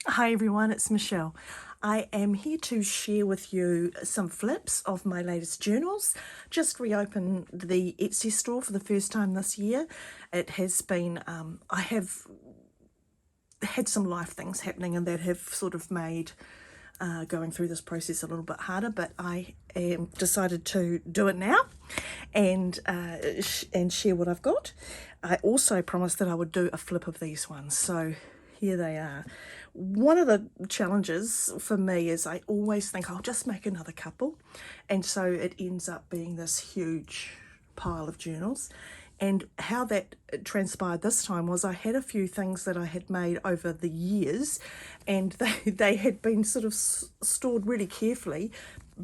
Hi everyone, it's Michelle. I am here to share with you some flips of my latest journals. Just reopened the Etsy store for the first time this year. It has been, I have had some life things happening and that have sort of made going through this process a little bit harder, but I decided to do it now and share what I've got. I also promised that I would do a flip of these ones, so here they are. One of the challenges for me is I always think I'll just make another couple, and so it ends up being this huge pile of journals. And how that transpired this time was I had a few things that I had made over the years, and they had been sort of stored really carefully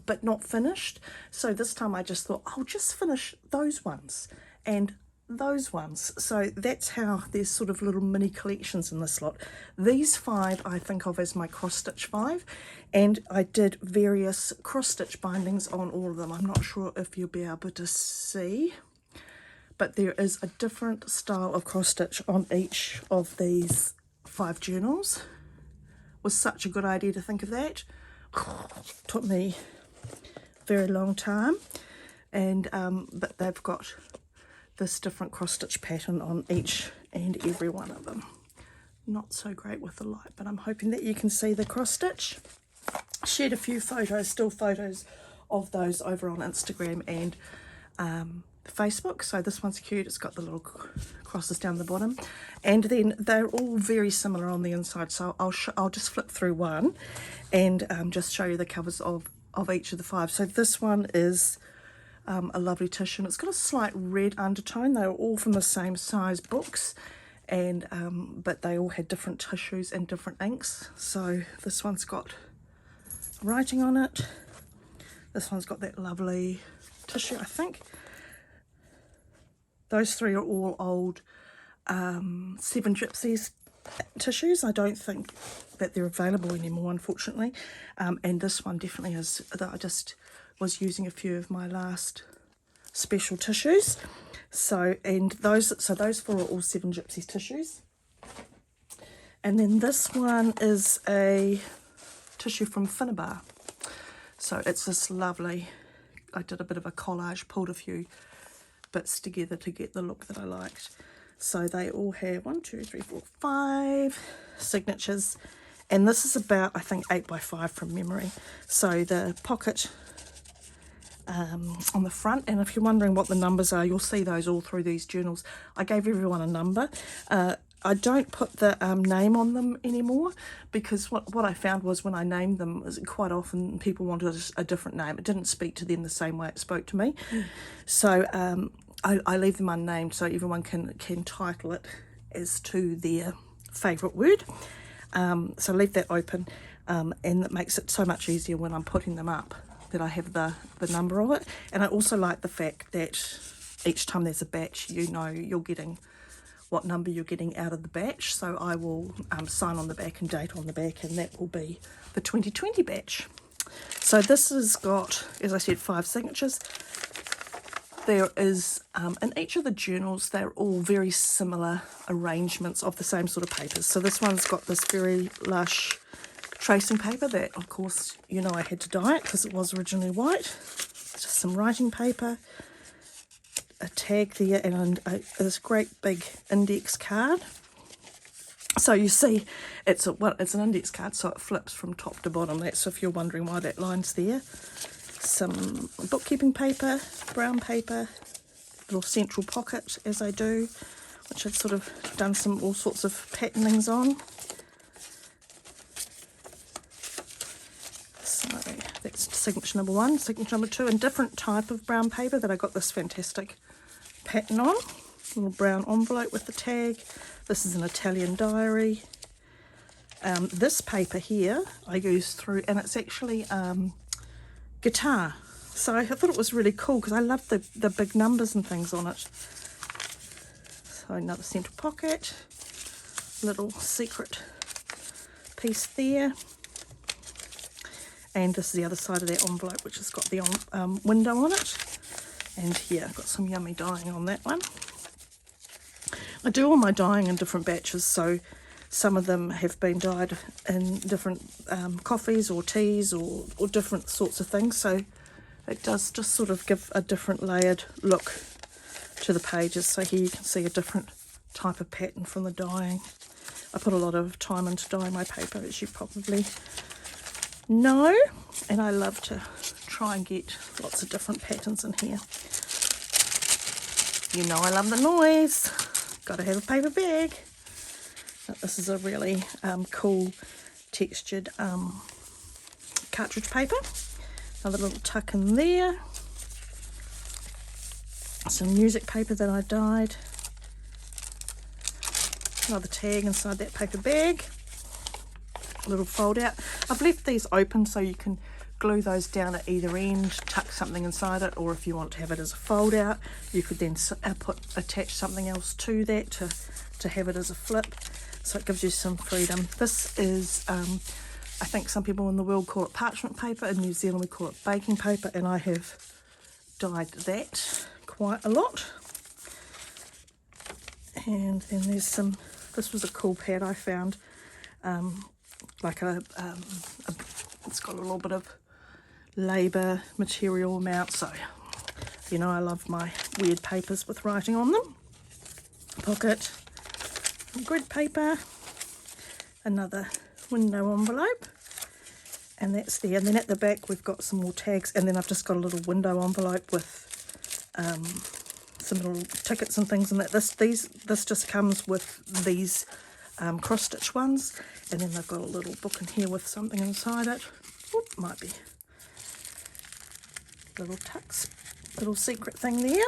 but not finished. So this time I just thought I'll just finish those ones and those ones. So that's how there's sort of little mini collections in this lot. These 5 I think of as my cross stitch 5, and I did various cross stitch bindings on all of them. I'm not sure if you'll be able to see, but there is a different style of cross stitch on each of these 5 journals. It was such a good idea to think of that. Took me a very long time, and but they've got this different cross stitch pattern on each and every one of them. Not so great with the light, but I'm hoping that you can see the cross stitch. Shared a few photos, still photos of those over on Instagram and Facebook. So this one's cute, it's got the little crosses down the bottom, and then they're all very similar on the inside, so I'll just flip through one and just show you the covers of each of the 5. So this one is a lovely tissue, and it's got a slight red undertone. They were all from the same size books, and but they all had different tissues and different inks. So this one's got writing on it, this one's got that lovely tissue, I think. Those 3 are all old 7 Gypsies tissues. I don't think that they're available anymore, unfortunately. And this one definitely is. I just was using a few of my last special tissues. So those 4 are all 7 Gypsies tissues. And then this one is a tissue from Finnabar. So it's this lovely, I did a bit of a collage, pulled a few bits together to get the look that I liked. So they all have 1, 2, 3, 4, 5 signatures, and this is about, I think, 8 by 5 from memory. So the pocket on the front, and if you're wondering what the numbers are, you'll see those all through these journals. I gave everyone a number. I don't put the name on them anymore, because what I found was when I named them, quite often people wanted a different name. It didn't speak to them the same way it spoke to me. So I leave them unnamed so everyone can title it as to their favourite word. So leave that open, and it makes it so much easier when I'm putting them up that I have the number of it. And I also like the fact that each time there's a batch, you know you're getting what number you're getting out of the batch. So I will sign on the back and date on the back, and that will be the 2020 batch. So this has got, as I said, 5 signatures. There is, in each of the journals, they're all very similar arrangements of the same sort of papers. So this one's got this very lush tracing paper that, of course, you know I had to dye it because it was originally white. Just some writing paper, a tag there, and this great big index card. So you see, it's an index card, so it flips from top to bottom. That's if you're wondering why that line's there. Some bookkeeping paper, brown paper, little central pocket as I do, which I've sort of done all sorts of patternings on. So that's signature number 1, signature number 2, and different type of brown paper that I got this fantastic pattern on. A little brown envelope with the tag. This is an Italian diary. This paper here I used through, and it's actually guitar. So I thought it was really cool because I love the big numbers and things on it. So another central pocket, little secret piece there. And this is the other side of that envelope, which has got the window on it. And here I've got some yummy dyeing on that one. I do all my dyeing in different batches, so Some of them have been dyed in different coffees or teas or different sorts of things, so it does just sort of give a different layered look to the pages. So here you can see a different type of pattern from the dyeing. I put a lot of time into dyeing my paper, as you probably know, and I love to try and get lots of different patterns in here. You know I love the noise. Got to have a paper bag. This is a really cool textured cartridge paper. Another little tuck in there. Some music paper that I dyed. Another tag inside that paper bag. A little fold out. I've left these open so you can glue those down at either end, tuck something inside it, or if you want to have it as a fold out, you could then attach something else to that to have it as a flip. So it gives you some freedom. This is, I think some people in the world call it parchment paper. In New Zealand we call it baking paper, and I have dyed that quite a lot. And then there's some, this was a cool pad I found, like it's got a little bit of labour material amount, so you know I love my weird papers with writing on them. Pocket, grid paper, another window envelope, and that's there. And then at the back we've got some more tags, and then I've just got a little window envelope with some little tickets and things in that. This just comes with these cross stitch ones, and then they've got a little book in here with something inside it. Oop, might be little tucks, little secret thing there.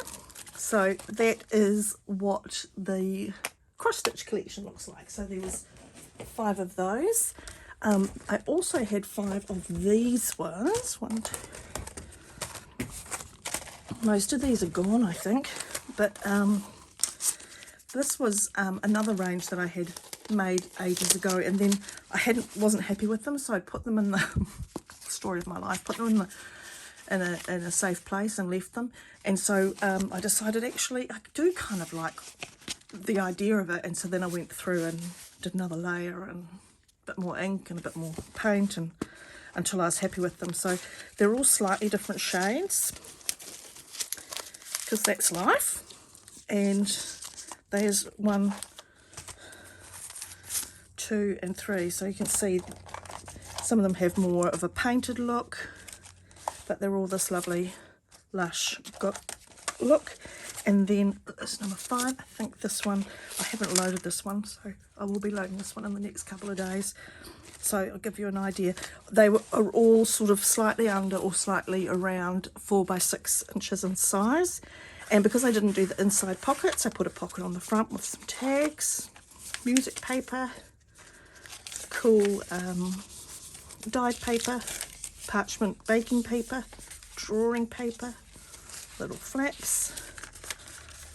So that is what the cross stitch collection looks like. So there was 5 of those. I also had 5 of these ones. Most of these are gone, I think, but this was another range that I had made ages ago, and then I wasn't happy with them, so I put them in the story of my life, put them in a safe place and left them. And so I decided actually I do kind of like the idea of it, and so then I went through and did another layer and a bit more ink and a bit more paint, and until I was happy with them. So they're all slightly different shades, because that's life. And there's 1, 2 and 3, so you can see some of them have more of a painted look, but they're all this lovely lush look. And then this number 5, I think this one, I haven't loaded this one, so I will be loading this one in the next couple of days. So I'll give you an idea. They are all sort of slightly under or slightly around 4 by 6 inches in size. And because I didn't do the inside pockets, I put a pocket on the front with some tags, music paper, cool dyed paper, parchment baking paper, drawing paper, little flaps,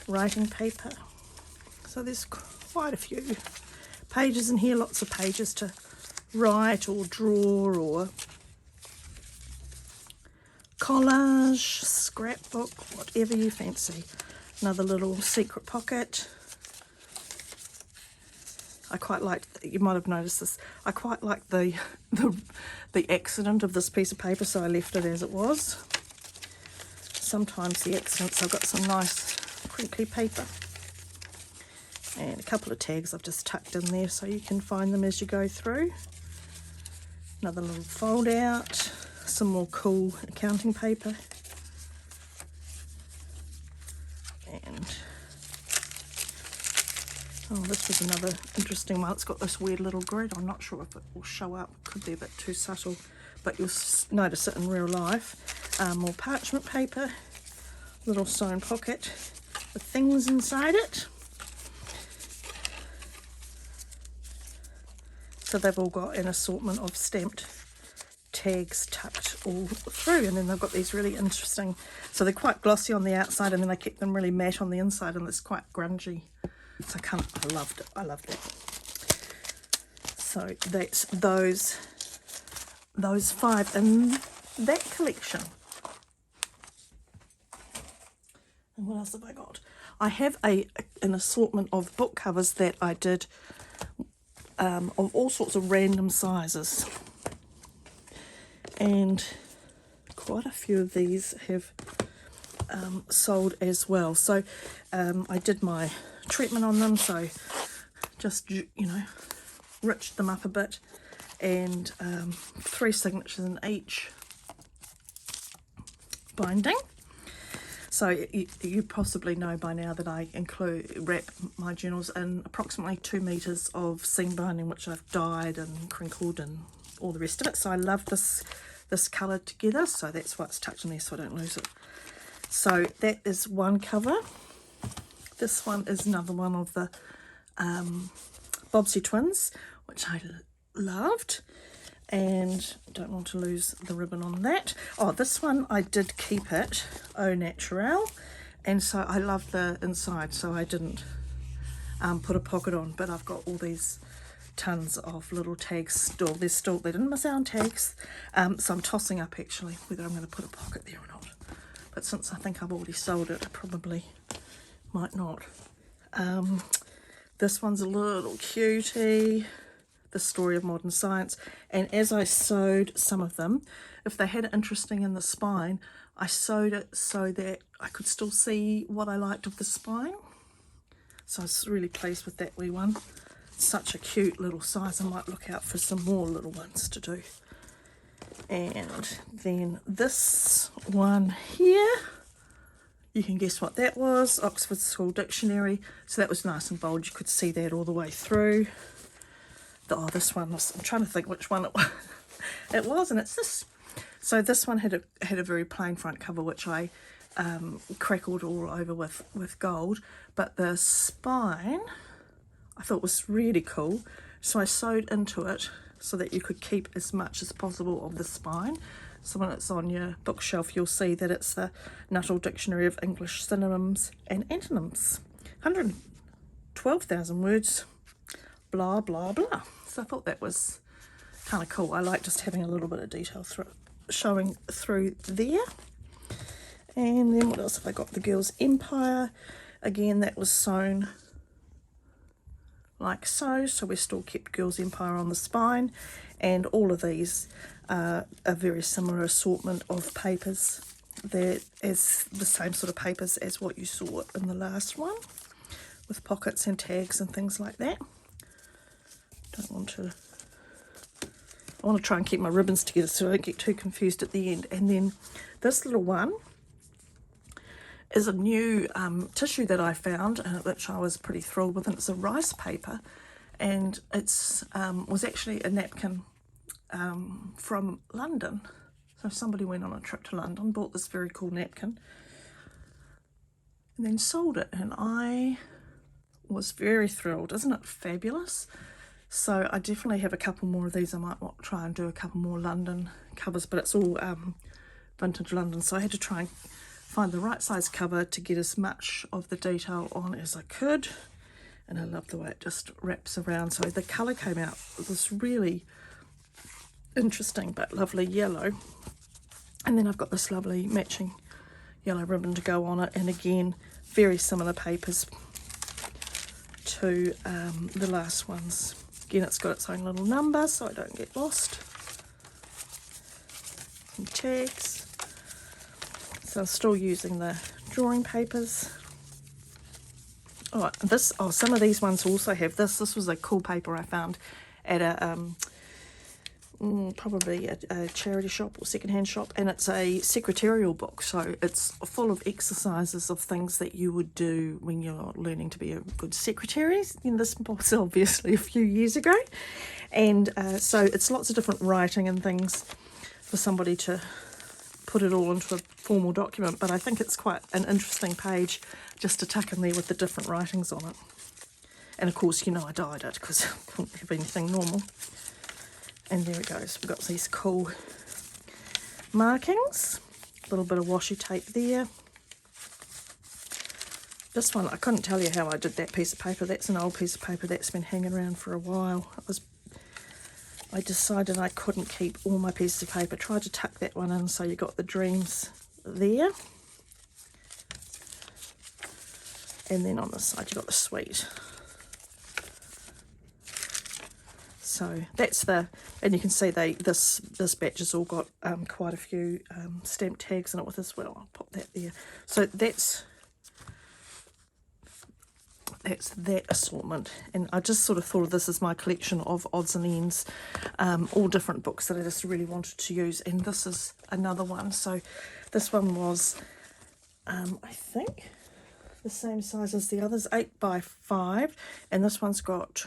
writing paper. So there's quite a few pages in here, lots of pages to write or draw or collage, scrapbook, whatever you fancy. Another little secret pocket. I quite like, you might have noticed this, I quite like the accident of this piece of paper, so I left it as it was. Sometimes the accidents, I've got some nice crinkly paper. And a couple of tags I've just tucked in there so you can find them as you go through. Another little fold out, some more cool accounting paper. And oh, this was another interesting one. It's got this weird little grid. I'm not sure if it will show up. Could be a bit too subtle, but you'll notice it in real life. More parchment paper, little sewn pocket with things inside it. So they've all got an assortment of stamped tags tucked all through, and then they've got these really interesting, so they're quite glossy on the outside, and then I kept them really matte on the inside, and it's quite grungy. So I loved it. I loved it. So that's those 5 in that collection. And what else have I got? I have an assortment of book covers that I did of all sorts of random sizes. And quite a few of these have sold as well. So I did my treatment on them, so just, you know, riched them up a bit, and 3 signatures in each binding. So you possibly know by now that I wrap my journals in approximately 2 meters of seam binding, which I've dyed and crinkled and all the rest of it. So I love this colour together, so that's why it's tucked in there so I don't lose it. So that is one cover. This one is another one of the Bobbsey twins, which I loved, and don't want to lose the ribbon on that. Oh, this one I did keep it au naturel, and so I love the inside, so I didn't put a pocket on, but I've got all these tons of little tags still. They didn't miss out on tags, so I'm tossing up actually whether I'm going to put a pocket there or not, but since I think I've already sold it, I probably might not. This one's a little cutie, The Story of Modern Science, and as I sewed some of them, if they had interesting in the spine, I sewed it so that I could still see what I liked of the spine. So I was really pleased with that wee one. Such a cute little size. I might look out for some more little ones to do. And then this one here, you can guess what that was, Oxford School Dictionary. So that was nice and bold, you could see that all the way through. Oh, this one was, I'm trying to think which one it was, and it's this. So this one had a very plain front cover, which I crackled all over with gold, but the spine I thought was really cool, so I sewed into it so that you could keep as much as possible of the spine. So when it's on your bookshelf, you'll see that it's the Nuttall Dictionary of English Synonyms and Antonyms. 112,000 words, blah, blah, blah. So I thought that was kind of cool. I like just having a little bit of detail showing through there. And then what else have I got? The Girls' Empire. Again, that was sewn like so. So we still kept Girls' Empire on the spine. And all of these are a very similar assortment of papers. They're as the same sort of papers as what you saw in the last one, with pockets and tags and things like that. I want to try and keep my ribbons together so I don't get too confused at the end. And then this little one is a new tissue that I found, which I was pretty thrilled with, and it's a rice paper, and it's was actually a napkin from London. So somebody went on a trip to London, bought this very cool napkin, and then sold it, and I was very thrilled. Isn't it fabulous? So I definitely have a couple more of these. I might try and do a couple more London covers, but it's all vintage London, so I had to try and find the right size cover to get as much of the detail on as I could. And I love the way it just wraps around. So the colour came out with this really interesting but lovely yellow. And then I've got this lovely matching yellow ribbon to go on it. And again, very similar papers to the last ones. Again, it's got its own little number so I don't get lost. Some tags. So I'm still using the drawing papers. Oh, some of these ones also have this. This was a cool paper I found at a probably a charity shop or secondhand shop, and it's a secretarial book, so it's full of exercises of things that you would do when you're learning to be a good secretary. This was obviously a few years ago, and so it's lots of different writing and things for somebody to put it all into a formal document, but I think it's quite an interesting page just to tuck in there with the different writings on it. And of course, I dyed it because I couldn't have anything normal. And there it goes. We've got these cool markings, a little bit of washi tape there. This one, I couldn't tell you how I did that piece of paper. That's an old piece of paper that's been hanging around for a while. I decided I couldn't keep all my pieces of paper. Tried to tuck that one in so you got the dreams there. And then on the side you got the sweet. So that's the, and you can see this batch has all got quite a few stamp tags in it with as well. I'll pop that there. So that's that assortment, and I just sort of thought of this as my collection of odds and ends, all different books that I just really wanted to use, and this is another one. So this one was I think the same size as the others, 8 by 5, and this one's got,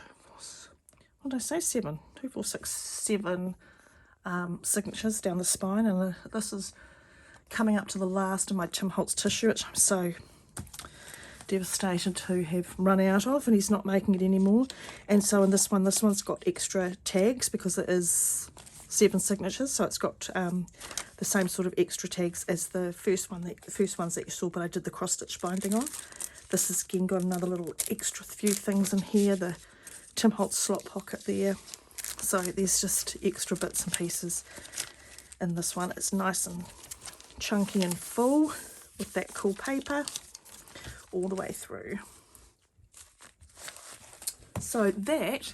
what did I say, 7, 2, 4, 6, 7 signatures down the spine, and this is coming up to the last of my Tim Holtz tissue, which I'm so devastated to have run out of, and he's not making it anymore. And so in this one's got extra tags because it is 7 signatures, so it's got the same sort of extra tags as the first ones that you saw, but I did the cross stitch binding on. This has again got another little extra few things in here, the Tim Holtz slot pocket there, so there's just extra bits and pieces in this one. It's nice and chunky and full with that cool paper all the way through. So that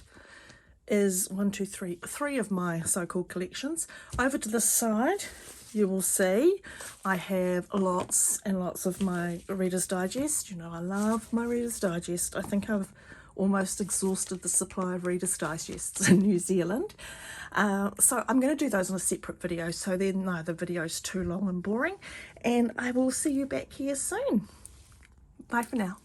is 1, 2, 3, 3 of my so-called collections. Over to this side, you will see I have lots and lots of my Reader's Digest. You know, I love my Reader's Digest. I think I've almost exhausted the supply of Reader's Digests in New Zealand. So I'm going to do those on a separate video, so then no, the video's too long and boring, and I will see you back here soon. Bye for now.